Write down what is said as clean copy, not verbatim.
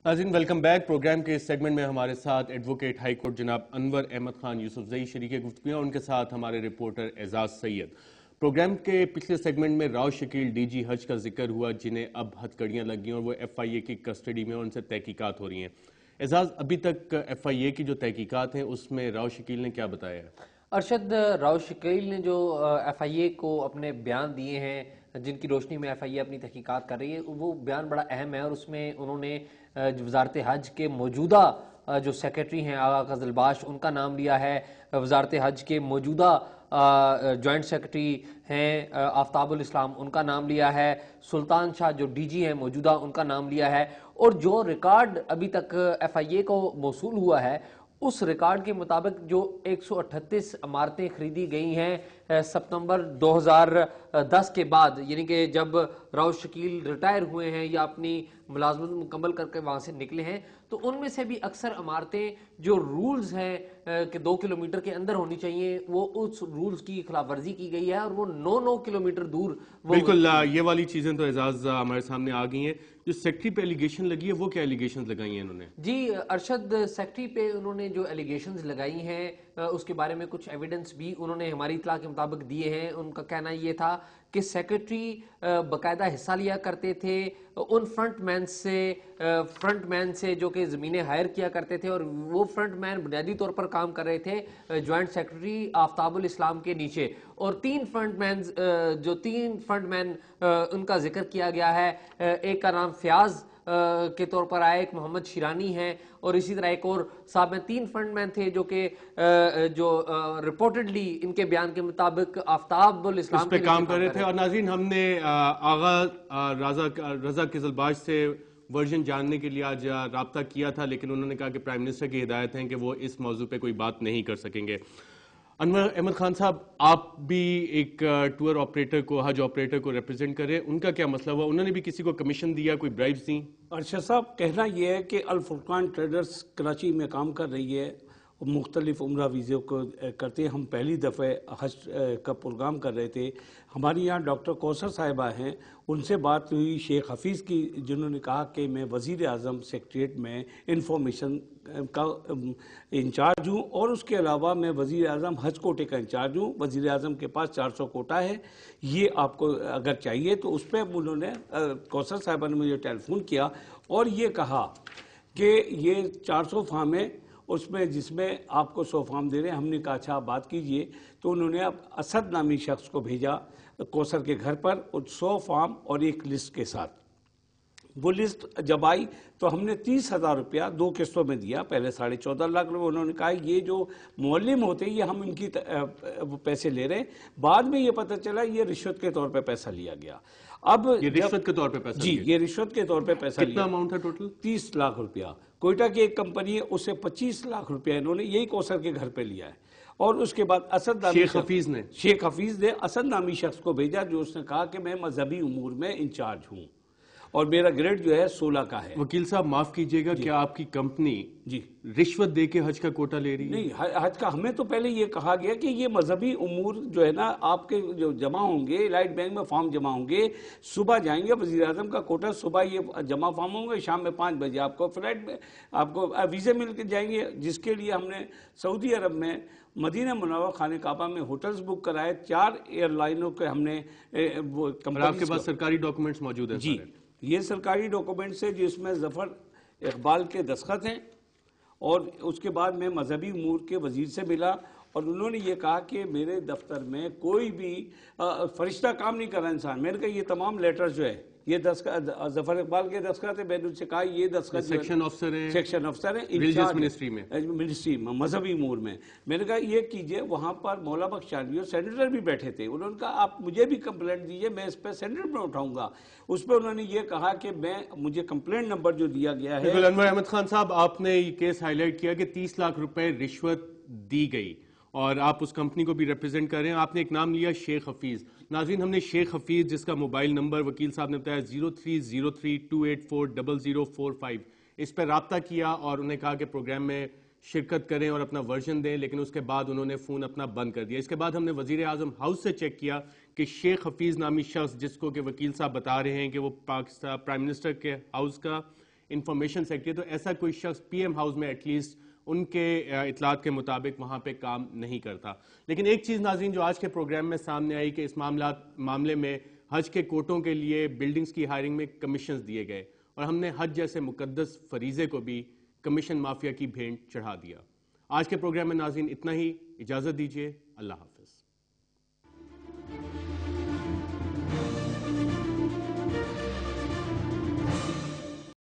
नाज़रीन welcome back. Programme के इस सेगमेंट में हमारे साथ एडवोकेट हाई कोर्ट जनाब अनवर अहमद खान यूसुफजई शरीक गुफ्तगू, उनके साथ हमारे रिपोर्टर एजाज सैयद। प्रोग्राम के पिछले सेगमेंट में राव शकील डीजी हज का जिक्र हुआ, जिन्हें अब हथकड़ियां लगी और वो FIA की कस्टडी में, उनसे तहकीकात हो रही हैं। एजाज, अभी तक FIA की जो तहकीकात हैं उसमें राव शकील ने क्या बताया है? अरशद, राव शकील ने जो FIA को अपने बयान दिए हैं जिनकी रोशनी में FIA अपनी तहकीकात कर रही है, वो बयान बड़ा अहम है और उसमें उन्होंने वजारत हज के मौजूदा जो सेक्रेटरी हैं आगा कजलबाश, उनका नाम लिया है। वजारत हज के मौजूदा जॉइंट सेक्रेटरी हैं आफ्ताबुल इस्लाम, उनका नाम लिया है। सुल्तान शाह जो DG हैं मौजूदा, उनका नाम लिया है। और जो रिकॉर्ड अभी तक FIA को मौसूल हुआ है, उस रिकॉर्ड के मुताबिक जो 138 इमारतें खरीदी गई हैं सितंबर 2010 के बाद, यानी कि जब राव शकील रिटायर हुए हैं या अपनी मुलाजमत मुकम्मल करके वहाँ से निकले हैं, तो उनमें से भी अक्सर इमारतें जो रूल्स हैं कि 2 किलोमीटर के अंदर होनी चाहिए, वो उस रूल्स की खिलाफ वर्जी की गई है और वो 9 किलोमीटर दूर। बिल्कुल, ये वाली चीजें तो एजाज हमारे सामने आ गई हैं। जो सेक्रेटरी पे एलिगेशन लगी है, वो क्या एलिगेशन लगाई हैं इन्होंने? जी अरशद, सेक्रेटरी पे उन्होंने जो एलिगेशंस लगाई हैं उसके बारे में कुछ एविडेंस भी उन्होंने हमारी इत्तला के मुताबिक दिए हैं। उनका कहना ये था कि सेक्रेटरी बाकायदा हिस्सा लिया करते थे उन फ्रंटमैन से जो कि ज़मीनें हायर किया करते थे, और वो फ्रंटमैन बुनियादी तौर पर काम कर रहे थे जॉइंट सेक्रेटरी आफ्ताबुल इस्लाम के नीचे। और तीन फ्रंटमैन उनका जिक्र किया गया है। एक का नाम फयाज के तौर पर आया, एक मोहम्मद शिरानी है, और इसी तरह एक और साहब में 3 फ्रंटमैन थे जो कि रिपोर्टेडली इनके बयान के मुताबिक आफ्ताबुल इस्लाम पे काम कर रहे थे। और नाज़रीन, हमने आगा रजा किजलबाश से वर्जन जानने के लिए आज राब्ता किया था, लेकिन उन्होंने कहा कि प्राइम मिनिस्टर की हिदायत है कि वो इस मौजू पे कोई बात नहीं कर सकेंगे। अनवर अहमद खान साहब, आप भी एक टूर ऑपरेटर को, हज ऑपरेटर को रिप्रेजेंट कर रहे हैं, उनका क्या मसला हुआ? उन्होंने भी किसी को कमीशन दिया, कोई ब्राइब्स दी? अरशद साहब, कहना यह है कि अल फुरकान ट्रेडर्स कराची में काम कर रही है, मुख्तलिफ उम्रा वीज़े को करते हैं। हम पहली दफ़े हज का प्रोग्राम कर रहे थे। हमारे यहाँ डॉक्टर कौसर साहिबा हैं, उनसे बात हुई शेख हफीज़ की, जिन्होंने कहा कि मैं वज़ीर आज़म सेक्रेटरीट में इंफॉर्मेशन का इंचार्ज हूँ, और उसके अलावा मैं वज़ीर आज़म हज कोटे का इंचार्ज हूँ। वज़ीर आज़म के पास 400 कोटा है, ये आपको अगर चाहिए तो। उस पर उन्होंने कौसर साहिबा ने मुझे टेलीफोन किया और ये कहा कि ये 400 फार्म है, उसमें जिसमें आपको 100 फार्म दे रहे हैं। हमने कहा अच्छा आप बात कीजिए। तो उन्होंने अब असद नामी शख्स को भेजा कौसर के घर पर, 100 फार्म और एक लिस्ट के साथ। वो लिस्ट जब आई तो हमने 30,000 रुपया 2 किस्तों में दिया। पहले 14.5 लाख रुपये। उन्होंने कहा ये जो मुअल्लिम होते हैं ये हम इनकी पैसे ले रहे हैं। बाद में ये पता चला ये रिश्वत के तौर पे पैसा लिया गया। अब ये रिश्वत के तौर पे पैसा? जी, ये रिश्वत के तौर पे पैसा। कितना अमाउंट था टोटल? 30 लाख रुपया। कोयटा की एक कंपनी है, उससे 25 लाख रुपया इन्होंने यही कौसर के घर पे लिया है। और उसके बाद असद नामी शेख हफीज ने असद नामी शख्स को भेजा, जो उसने कहा कि मैं मजहबी उमूर में इंचार्ज हूँ और मेरा ग्रेड जो है 16 का है। वकील साहब माफ कीजिएगा, क्या आपकी कंपनी जी रिश्वत दे के हज का कोटा ले रही है? नहीं, हज का हमें तो पहले ये कहा गया कि ये मजहबी उमूर जो है ना, आपके जो जमा होंगे लाइट बैंक में फॉर्म जमा होंगे, सुबह जाएंगे वज़ीर आज़म का कोटा, सुबह ये जमा फॉर्म होंगे, शाम में 5 बजे आपको फ्लाइट में आपको वीज़े मिल के जाएंगे। जिसके लिए हमने सऊदी अरब में मदीना मुनव्वरा खाने काबा में होटल्स बुक कराए। 4 एयरलाइनों के हमने वो कंपनी। आपके पास सरकारी डॉक्यूमेंट्स मौजूद हैं? जी, ये सरकारी डॉक्यूमेंट्स है जिसमें जफर इकबाल के दस्तखत हैं। और उसके बाद मैं मजहबी उमूर के वजीर से मिला और उन्होंने ये कहा कि मेरे दफ्तर में कोई भी फरिश्ता काम नहीं कर रहा इंसान। मैंने कहा ये तमाम लेटर्स जो है ये जफर इकबाल के दस्तखत है। मैंने उनसे कहा ये दस्तखत सेक्शन अफसर है रिलीजियस मिनिस्ट्री में मजहबी उमूर में। मैंने कहा ये कीजिए। वहाँ पर मौला बख्श चांदवी और सेनेटर भी बैठे थे। उन्होंने कहा आप मुझे भी कंप्लेंट दीजिए, मैं इस पर सेनेटर में उठाऊंगा। उस पर उन्होंने ये कहा कि मुझे कंप्लेंट नंबर जो दिया गया है। अनवर अहमद खान साहब, आपने ये केस हाईलाइट किया कि 30 लाख रुपए रिश्वत दी गई और आप उस कंपनी को भी रिप्रेजेंट कर रहे हैं। आपने एक नाम लिया शेख हफीज। नाज़रीन, हमने शेख हफीज, जिसका मोबाइल नंबर वकील साहब ने बताया 030328400445, इस पर रब्ता किया और उन्हें कहा कि प्रोग्राम में शिरकत करें और अपना वर्जन दें, लेकिन उसके बाद उन्होंने फ़ोन अपना बंद कर दिया। इसके बाद हमने वज़ीर आज़म हाउस से चेक किया कि शेख हफीज़ नामी शख्स, जिसको कि वकील साहब बता रहे हैं कि वो पाकिस्तान प्राइम मिनिस्टर के हाउस का इंफॉर्मेशन सेक्रेटरी, तो ऐसा कोई शख्स पीएम हाउस में एटलीस्ट उनके इतलात के मुताबिक वहां पे काम नहीं करता। लेकिन एक चीज नाज़रीन जो आज के प्रोग्राम में सामने आई कि इस मामले में हज के कोटों के लिए बिल्डिंग्स की हायरिंग में कमीशन दिए गए और हमने हज जैसे मुकद्दस फरीजे को भी कमीशन माफिया की भेंट चढ़ा दिया। आज के प्रोग्राम में नाज़रीन इतना ही, इजाजत दीजिए, अल्लाह हाफिज।